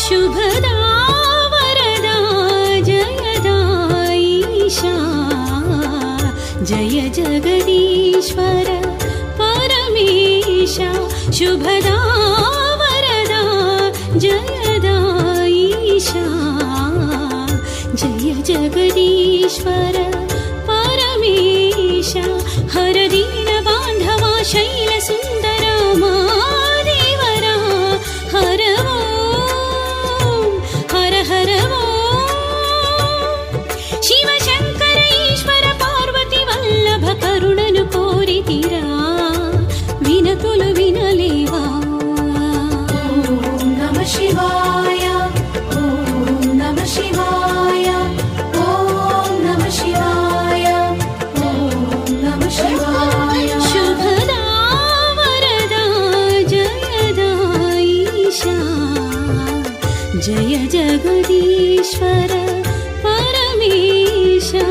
शुभदा वरदा जयदा ईशा जय जगदीश्वर परमेशा शुभदा वरदा जयदा ईशा जय जगदीश्वर परमेशा हर दीन बांधवा शैल सुंदर महादेवरा हर हर हर शिव शंकर ईश्वर पार्वती वल्लभ करुणनु कोरितिरा विनतुलु विनलेवा ओम नमः शिवाय ओम नमः शिवाय ओम नमः शिवाय ओम नमः शिवाय शुभदा वरदा जयदा ईशा जय जगदीश्वर परमेशा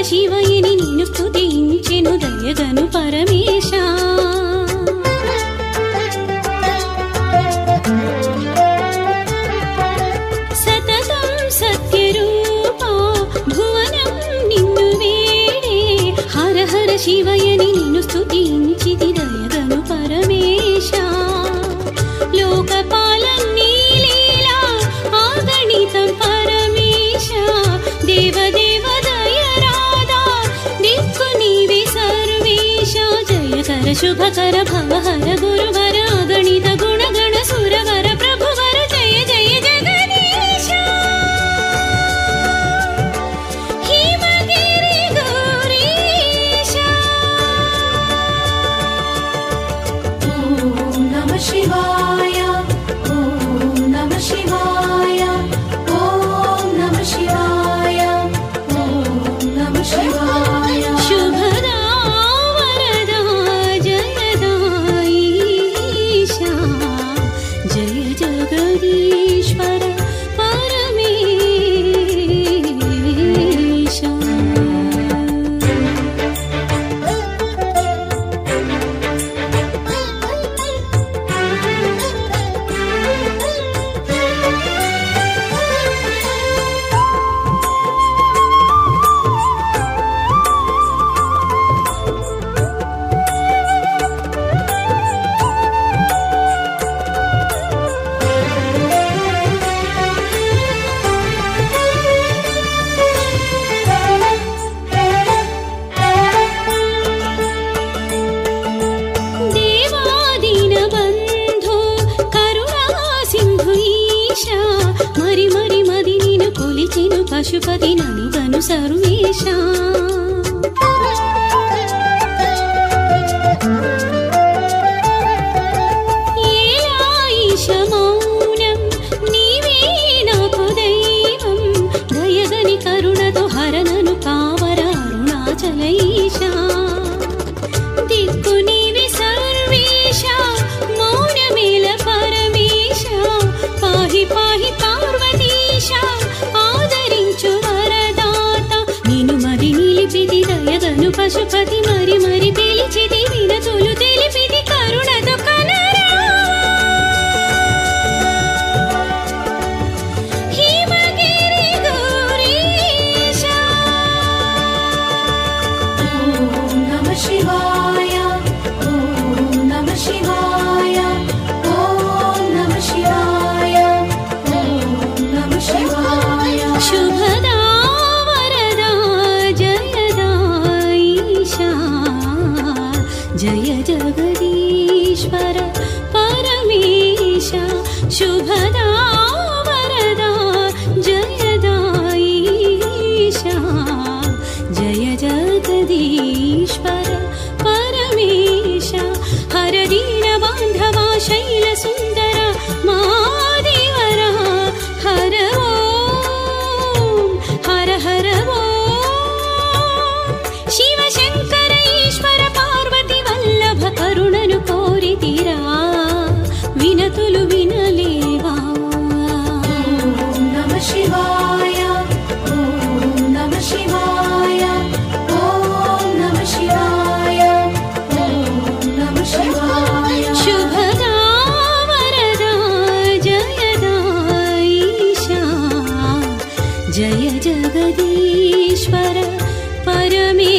శివయని నిన్ను స్తుతించెను దయగను పరమేశా సతతం సత్యరూపా భువనం నిన్ను వేడే హర హర శివయని నిన్ను స్తుతించితి దయగను పరమేశా లోకపాలం నీ లీలా ఆగణితం పరమేశా దేవదేవ कर शुभकर भवहर गुरुवर अगणित गुणगण सुरवर प्रभुवर जय जय जगदीशा हिमगिरि गौरीशा ओम नमः शिवाय ओम नमः शिवाय ओम नमः शिवाय ओम नमः शिवाय शुभदा जय जगदीश्वर परमेशा పశుపతి ననుగను సర్వేశా ఏలాయిష మౌనం నీవే నాకు దైవం దయగని కరుణతో హరనను కావర అరుణాచలైషా దిక్కు నీవే సర్వేశా మౌనమేల పరమేశా పాహి పాహి పార్వతీశా ఆదరించు వరదాత నిను మరి నిలిపిది దయగను పశుపతి మరి మరి పిలిచిది వినతులు తెలిపిది కరుణతో కనరా హిమగిరి గౌరీశా ఓం నమః శివాయ ఓం నమః శివాయ ఓం నమః శివాయ ఓం నమః శివాయ शुभदा वरदा जयदा ईशा शैलसुन्दर मादेवर हर ॐ हर हर ॐ शिवशङ्कर ईश्वर पार्वती वल्लभ करुणनु कोरितिरा विनतुलु विनलेवा ॐ नमः शिवाय ॐ नमः शिवाय ॐ नमः शिवाय ॐ नमः शिवाय शुभदा वरदा जयदा ईशा जय जगदीश्वर परमे